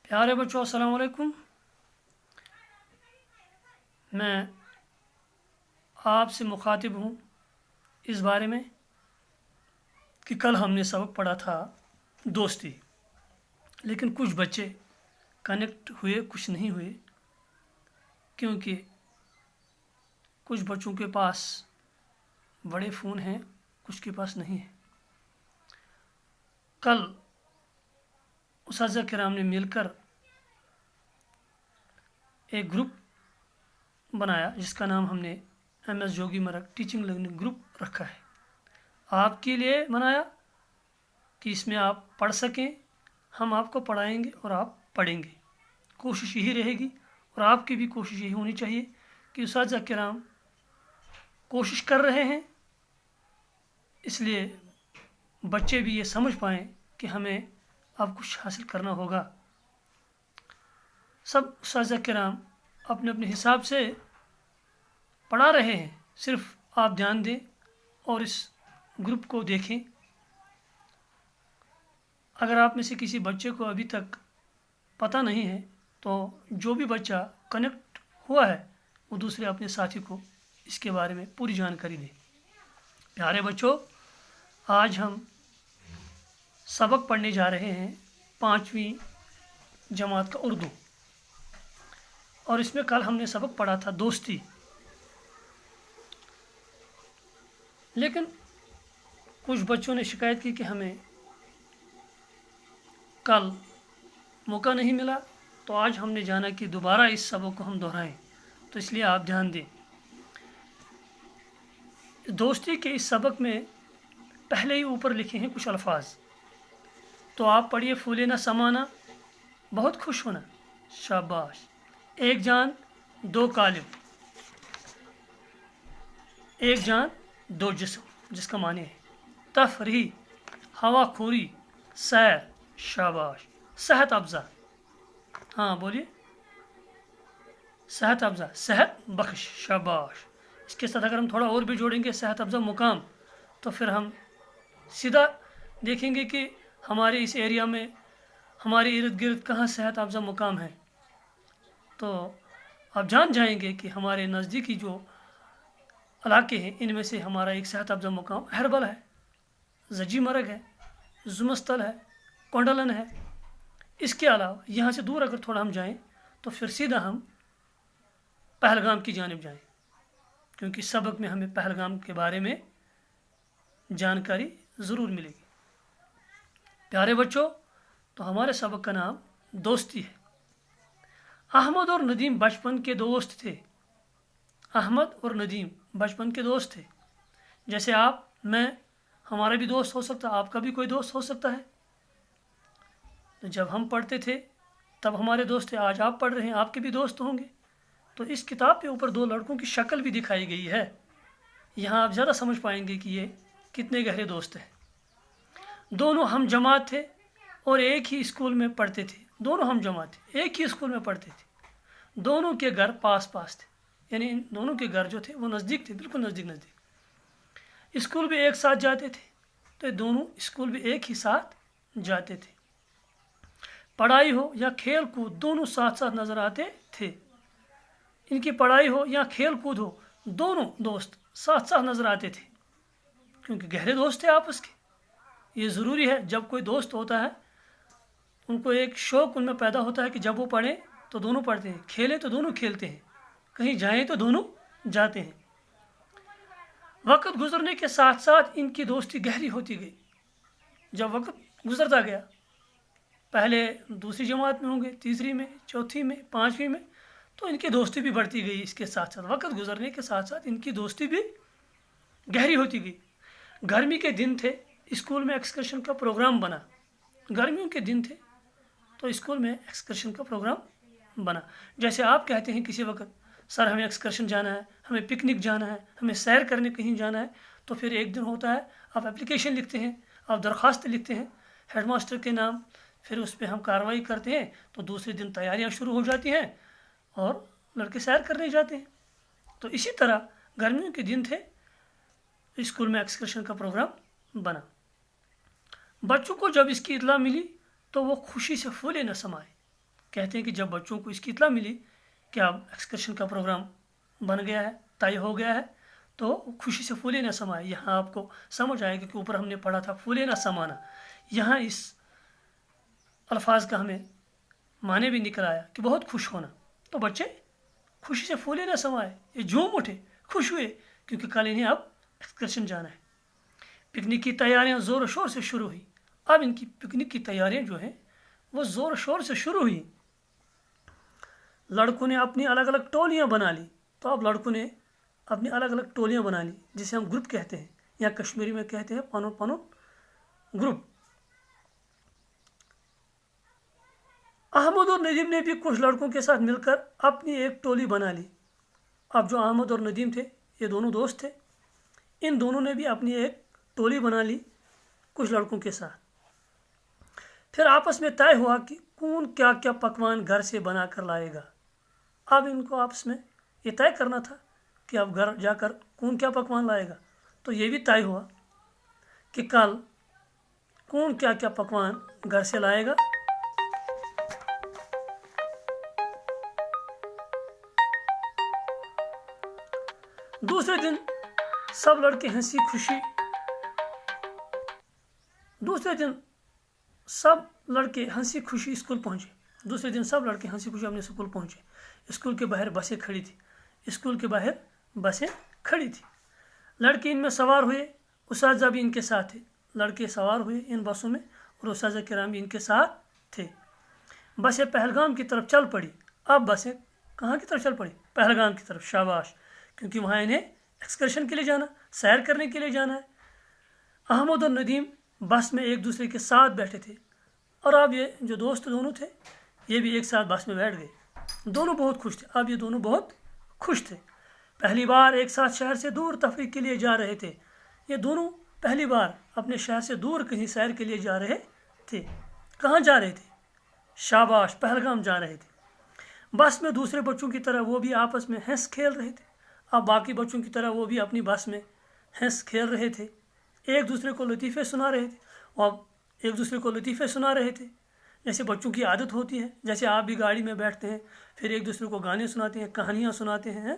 प्यारे बच्चों अस्सलाम वालेकुम। मैं आपसे मुखातिब हूँ इस बारे में कि कल हमने सबक पढ़ा था दोस्ती, लेकिन कुछ बच्चे कनेक्ट हुए, कुछ नहीं हुए, क्योंकि कुछ बच्चों के पास बड़े फ़ोन हैं, कुछ के पास नहीं है। कल उस्ताज़ा किराम ने मिलकर एक ग्रुप बनाया जिसका नाम हमने MS जोगी मरक टीचिंग लर्निंग ग्रुप रखा है। आपके लिए बनाया कि इसमें आप पढ़ सकें, हम आपको पढ़ाएंगे और आप पढ़ेंगे। कोशिश यही रहेगी और आपकी भी कोशिश यही होनी चाहिए कि उस्ताज़ा किराम कोशिश कर रहे हैं, इसलिए बच्चे भी ये समझ पाएँ कि हमें अब कुछ हासिल करना होगा। सब उस्ताज़ा किराम अपने अपने हिसाब से पढ़ा रहे हैं, सिर्फ आप ध्यान दें और इस ग्रुप को देखें। अगर आप में से किसी बच्चे को अभी तक पता नहीं है तो जो भी बच्चा कनेक्ट हुआ है वो दूसरे अपने साथी को इसके बारे में पूरी जानकारी दें। प्यारे बच्चों, आज हम सबक पढ़ने जा रहे हैं 5वीं जमात का उर्दू, और इसमें कल हमने सबक पढ़ा था दोस्ती। लेकिन कुछ बच्चों ने शिकायत की कि हमें कल मौका नहीं मिला, तो आज हमने जाना कि दोबारा इस सबक को हम दोहराएं, तो इसलिए आप ध्यान दें। दोस्ती के इस सबक में पहले ही ऊपर लिखे हैं कुछ अल्फाज, तो आप पढ़िए। फूले ना समाना, बहुत खुश होना, शाबाश। एक जान दो कालिब, एक जान दो जिस्म, जिसका माने है तफरी, हवा खोरी, सैर, शाबाश। सेहत अफजा, हाँ बोलिए, सेहत अफजा, सेहत बख्श, शाबाश। इसके साथ अगर हम थोड़ा और भी जोड़ेंगे सेहत अफजा मुकाम, तो फिर हम सीधा देखेंगे कि हमारे इस एरिया में, हमारे इर्द गिर्द कहाँ सेहत अफजा मुकाम है। तो आप जान जाएंगे कि हमारे नज़दीकी जो इलाके हैं इनमें से हमारा एक सेहत अफजा मुकाम अहरबल है, जजी मरग है, जुमस्तल है, कोंडलन है। इसके अलावा यहाँ से दूर अगर थोड़ा हम जाएं तो फिर सीधा हम पहलगाम की जानिब जाएं, क्योंकि सबक में हमें पहलगाम के बारे में जानकारी ज़रूर मिलेगी। प्यारे बच्चों, तो हमारे सबक का नाम दोस्ती है। अहमद और नदीम बचपन के दोस्त थे। अहमद और नदीम बचपन के दोस्त थे। जैसे आप, मैं, हमारा भी दोस्त हो सकता है, आपका भी कोई दोस्त हो सकता है। तो जब हम पढ़ते थे तब हमारे दोस्त थे, आज आप पढ़ रहे हैं, आपके भी दोस्त होंगे। तो इस किताब के ऊपर दो लड़कों की शक्ल भी दिखाई गई है। यहाँ आप ज़्यादा समझ पाएंगे कि ये कितने गहरे दोस्त हैं। दोनों हम जमात थे और एक ही स्कूल में पढ़ते थे। दोनों हम जमात थे, एक ही स्कूल में पढ़ते थे। दोनों के घर पास पास थे, यानी इन दोनों के घर जो थे वो नज़दीक थे, बिल्कुल नज़दीक नज़दीक। स्कूल भी एक साथ जाते थे, तो दोनों स्कूल भी एक ही साथ जाते थे। पढ़ाई हो या खेल कूद दोनों साथ साथ नज़र आते थे। इनकी पढ़ाई हो या खेल कूद हो, दोनों दोस्त साथ साथ नज़र आते थे, क्योंकि गहरे दोस्त थे आपस के। ये ज़रूरी है, जब कोई दोस्त होता है उनको एक शौक़ उनमें पैदा होता है कि जब वो पढ़ें तो दोनों पढ़ते हैं, खेलें तो दोनों खेलते हैं, कहीं जाएं तो दोनों जाते हैं। वक्त गुजरने के साथ साथ इनकी दोस्ती गहरी होती गई। जब वक्त गुजरता गया, पहले दूसरी जमात में होंगे, तीसरी में, चौथी में, 5वीं में, तो इनकी दोस्ती भी बढ़ती गई। इसके साथ साथ वक्त गुजरने के साथ साथ इनकी दोस्ती भी गहरी होती गई। गर्मी के दिन थे, स्कूल में एक्सकर्शन का प्रोग्राम बना। गर्मियों के दिन थे तो स्कूल में एक्सकर्शन का प्रोग्राम बना। जैसे आप कहते हैं किसी वक्त, सर हमें एक्सकर्शन जाना है, हमें पिकनिक जाना है, हमें सैर करने कहीं जाना है, तो फिर एक दिन होता है आप एप्लीकेशन लिखते हैं, आप दरख्वास्त लिखते हैं हेडमास्टर के नाम, फिर उस पर हम कार्रवाई करते हैं, तो दूसरे दिन तैयारियां शुरू हो जाती हैं और लड़के सैर करने जाते हैं। तो इसी तरह गर्मियों के दिन थे, स्कूल में एक्सकर्शन का प्रोग्राम बना। बच्चों को जब इसकी इत्तला मिली तो वो खुशी से फूले न समाए। कहते हैं कि जब बच्चों को इसकी इत्तला मिली कि अब एक्सकर्शन का प्रोग्राम बन गया है, तय हो गया है, तो खुशी से फूले न समाए। यहाँ आपको समझ आएगा कि ऊपर हमने पढ़ा था फूले न समाना, यहाँ इस अल्फाज का हमें माने भी निकल आया कि बहुत खुश होना। तो बच्चे खुशी से फूले न समाए, ये झूम उठे, खुश हुए, क्योंकि कल इन्हें अब एक्सकर्शन जाना है। पिकनिक की तैयारियां ज़ोर शोर से शुरू हुई। अब इनकी पिकनिक की तैयारियां जो हैं वो ज़ोर शोर से शुरू हुई। लड़कों ने अपनी अलग अलग टोलियां बना ली। तो अब लड़कों ने अपनी अलग अलग टोलियां बना ली, जिसे हम ग्रुप कहते हैं, या कश्मीरी में कहते हैं पनो पनो ग्रुप। अहमद और नदीम ने भी कुछ लड़कों के साथ मिलकर अपनी एक टोली बना ली। अब जो अहमद और नदीम थे, ये दोनों दोस्त थे, इन दोनों ने भी अपनी एक टोली बना ली कुछ लड़कों के साथ। फिर आपस में तय हुआ कि कौन क्या क्या पकवान घर से बना कर लाएगा। अब इनको आपस में ये तय करना था कि अब घर जाकर कौन क्या पकवान लाएगा। तो ये भी तय हुआ कि कल कौन क्या क्या पकवान घर से लाएगा। दूसरे दिन सब लड़के हंसी खुशी स्कूल पहुंचे। दूसरे दिन सब लड़के हंसी खुशी अपने स्कूल पहुंचे। स्कूल के बाहर बसें खड़ी थी। लड़के इनमें सवार हुए, उस्ताद भी इनके साथ थे। लड़के सवार हुए इन बसों में और उस्ताद किराम भी इनके साथ थे। बसें पहलगाम की तरफ चल पड़ी। अब बसें कहाँ की तरफ चल पड़ी? पहलगाम की तरफ। शाबाश, क्योंकि वहाँ इन्हें एक्सकर्शन के लिए जाना, सैर करने के लिए जाना है। अहमद और नदीम बस में एक दूसरे के साथ बैठे थे, और अब ये जो दोस्त दोनों थे, ये भी एक साथ बस में बैठ गए। दोनों बहुत खुश थे। अब ये दोनों बहुत खुश थे। पहली बार एक साथ शहर से दूर तफरीह के लिए जा रहे थे। ये दोनों पहली बार अपने शहर से दूर कहीं सैर के लिए जा रहे थे। कहाँ जा रहे थे? शाबाश, पहलगाम जा रहे थे। बस में दूसरे बच्चों की तरह वो भी आपस में हंस खेल रहे थे। अब बाकी बच्चों की तरह वो भी अपनी बस में हंस खेल रहे थे, एक दूसरे को लतीफ़े सुना रहे थे। जैसे बच्चों की आदत होती है, जैसे आप भी गाड़ी में बैठते हैं, फिर एक दूसरे को गाने सुनाते हैं, कहानियाँ सुनाते हैं,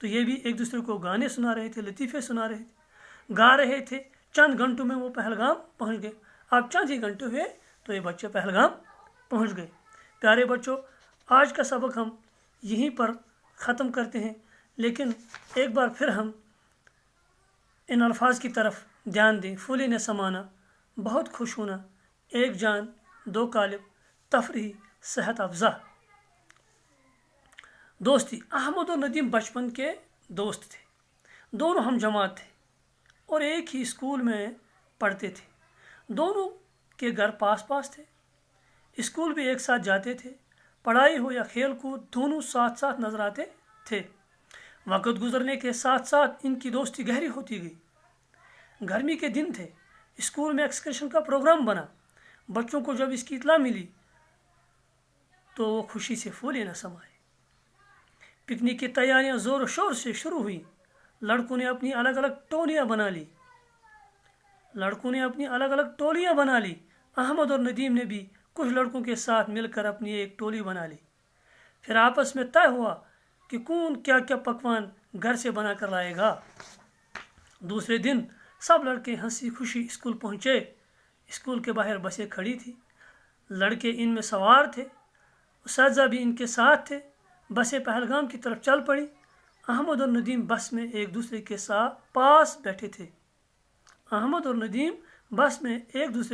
तो ये भी एक दूसरे को गाने सुना रहे थे, लतीफ़े सुना रहे थे, गा रहे थे। चंद घंटों में वो पहलगाम पहुँच गए। अब चंद ही घंटे हुए तो ये बच्चे पहलगाम पहुँच गए। प्यारे बच्चों, आज का सबक हम यहीं पर ख़त्म करते हैं, लेकिन एक बार फिर हम इन अल्फाज की तरफ ध्यान दें। फूले न समाना, बहुत खुश होना, एक जान दो कालिब, तफरीह सेहत अफ़ज़ा। दोस्ती। अहमद और नदीम बचपन के दोस्त थे। दोनों हम जमात थे और एक ही स्कूल में पढ़ते थे। दोनों के घर पास पास थे। स्कूल भी एक साथ जाते थे। पढ़ाई हो या खेल कूद, दोनों साथ साथ नजर आते थे। वक़्त गुजरने के साथ साथ इनकी दोस्ती गहरी होती गई। गर्मी के दिन थे। स्कूल में एक्सकर्शन का प्रोग्राम बना। बच्चों को जब इसकी इत्तला मिली तो वो खुशी से फूले न समाए। पिकनिक की तैयारियां ज़ोर शोर से शुरू हुई। लड़कों ने अपनी अलग अलग टोलियां बना ली। अहमद और नदीम ने भी कुछ लड़कों के साथ मिलकर अपनी एक टोली बना ली। फिर आपस में तय हुआ कि कौन क्या क्या पकवान घर से बना कर लाएगा। दूसरे दिन सब लड़के हंसी खुशी स्कूल पहुँचे। स्कूल के बाहर बसें खड़ी थी। लड़के इनमें सवार थे, उस्ताद भी इनके साथ थे। बसें पहलगाम की तरफ चल पड़ी। अहमद और नदीम बस में एक दूसरे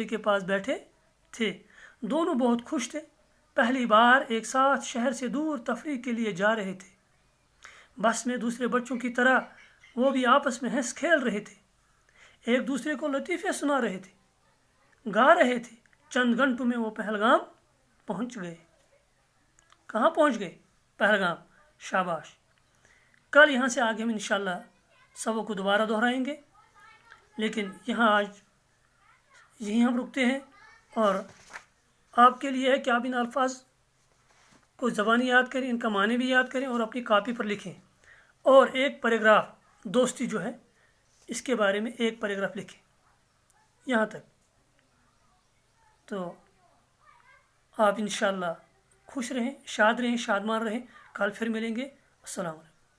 के पास बैठे थे। दोनों बहुत खुश थे। पहली बार एक साथ शहर से दूर तफरीह के लिए जा रहे थे। बस में दूसरे बच्चों की तरह वो भी आपस में हंस खेल रहे थे, एक दूसरे को लतीफ़े सुना रहे थे, गा रहे थे। चंद घंटों में वो पहलगाम पहुंच गए। कहाँ पहुंच गए? पहलगाम। शाबाश। कल यहाँ से आगे हम इंशाल्लाह सबक को दोबारा दोहराएंगे, लेकिन यहाँ आज यहीं हम रुकते हैं। और आपके लिए है कि आप इन अल्फाज को ज़बानी याद करें, इनका माने भी याद करें और अपनी कॉपी पर लिखें। और एक पैराग्राफ, दोस्ती जो है इसके बारे में एक पैराग्राफ लिखें यहाँ तक। तो आप इंशाल्लाह خوش رہیں، شاد رہیں، شادمان رہیں. کل پھر ملیں گے. السلام علیکم.